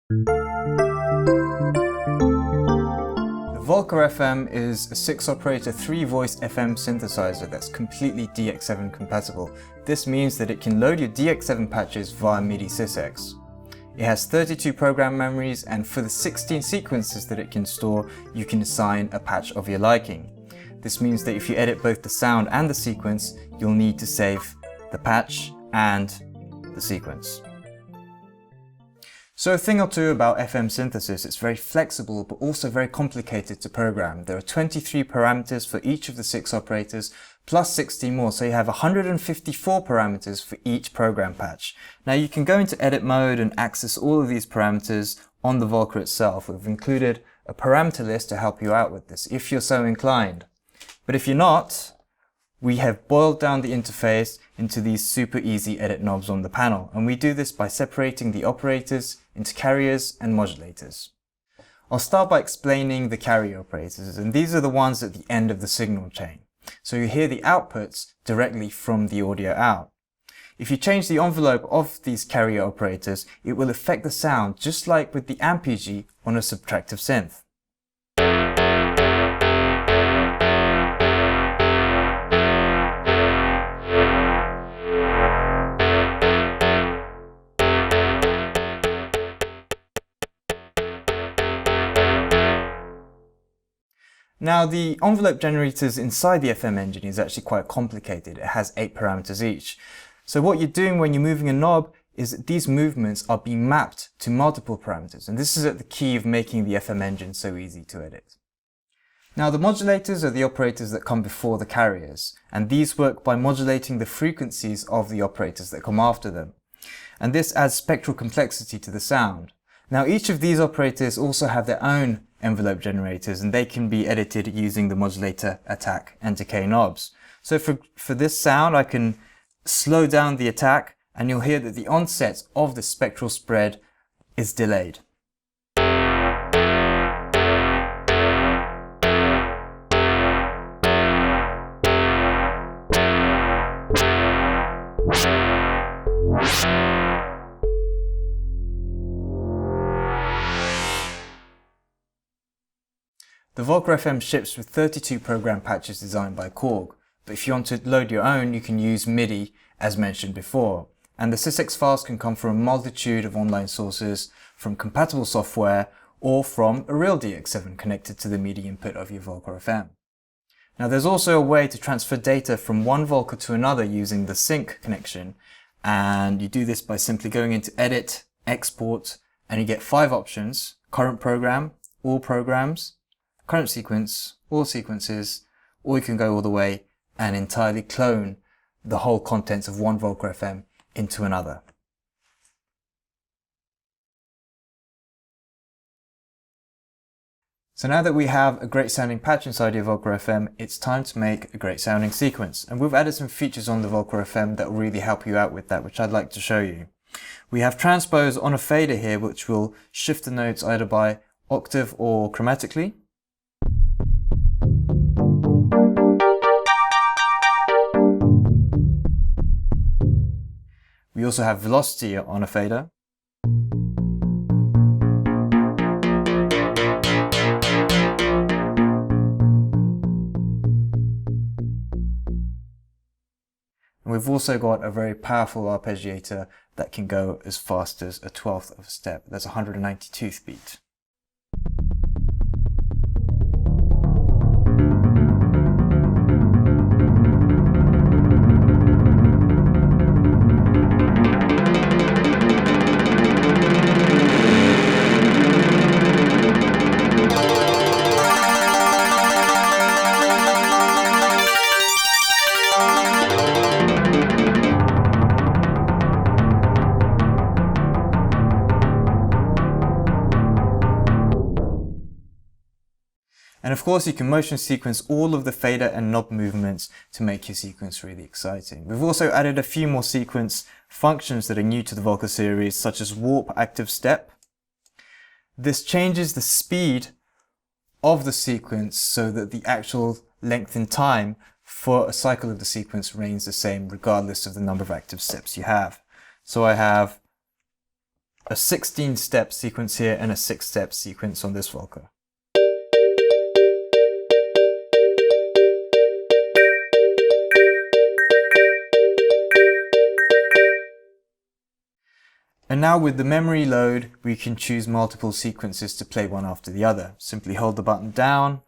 The Volker FM is a 6-operator 3-voice FM synthesizer that's completely DX7 compatible. This means that it can load your DX7 patches via MIDI sysx. It has 32 program memories, and for the 16 sequences that it can store, you can assign a patch of your liking. This means that if you edit both the sound and the sequence, you'll need to save the patch and the sequence. So a thing or two about FM synthesis: it's very flexible but also very complicated to program. There are 23 parameters for each of the 6 operators, plus 16 more, so you have 154 parameters for each program patch. Now you can go into edit mode and access all of these parameters on the Volker itself. We've included a parameter list to help you out with this if you're so inclined. But if you're not, we have boiled down the interface into these super easy edit knobs on the panel, and we do this by separating the operators into carriers and modulators. I'll start by explaining the carrier operators, and these are the ones at the end of the signal chain. So you hear the outputs directly from the audio out. If you change the envelope of these carrier operators, it will affect the sound just like with the ampeg on a subtractive synth. Now, the envelope generators inside the FM engine is actually quite complicated. It has 8 parameters each. So what you're doing when you're moving a knob is that these movements are being mapped to multiple parameters, and this is at the key of making the FM engine so easy to edit. Now, the modulators are the operators that come before the carriers, and these work by modulating the frequencies of the operators that come after them. And this adds spectral complexity to the sound. Now, each of these operators also have their own envelope generators, and they can be edited using the modulator, attack, and decay knobs. So for this sound, I can slow down the attack, and you'll hear that the onset of the spectral spread is delayed. The Volker FM ships with 32 program patches designed by Korg, but if you want to load your own, you can use MIDI as mentioned before. And the sysx files can come from a multitude of online sources, from compatible software, or from a real DX7 connected to the MIDI input of your Volker FM. Now, there's also a way to transfer data from one Volker to another using the sync connection, and you do this by simply going into Edit, Export, and you get 5 options: current program, all programs, current sequence, all sequences, or you can go all the way and entirely clone the whole contents of one Volker FM into another. So now that we have a great sounding patch inside your Volker FM, it's time to make a great sounding sequence. And we've added some features on the Volker FM that will really help you out with that, which I'd like to show you. We have transpose on a fader here, which will shift the notes either by octave or chromatically. We also have velocity on a fader. And we've also got a very powerful arpeggiator that can go as fast as a 1/12 of a step. That's 192th beat. And of course, you can motion sequence all of the fader and knob movements to make your sequence really exciting. We've also added a few more sequence functions that are new to the Volker series, such as warp active step. This changes the speed of the sequence so that the actual length in time for a cycle of the sequence remains the same regardless of the number of active steps you have. So I have a 16-step sequence here and a 6-step sequence on this volker. And now with the memory load, we can choose multiple sequences to play one after the other. Simply hold the button down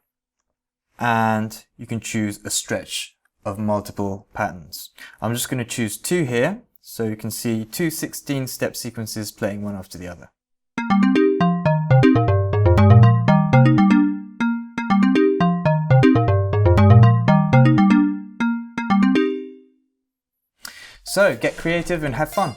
and you can choose a stretch of multiple patterns. I'm just going to choose 2 here, so you can see 2 16-step sequences playing one after the other. So get creative and have fun.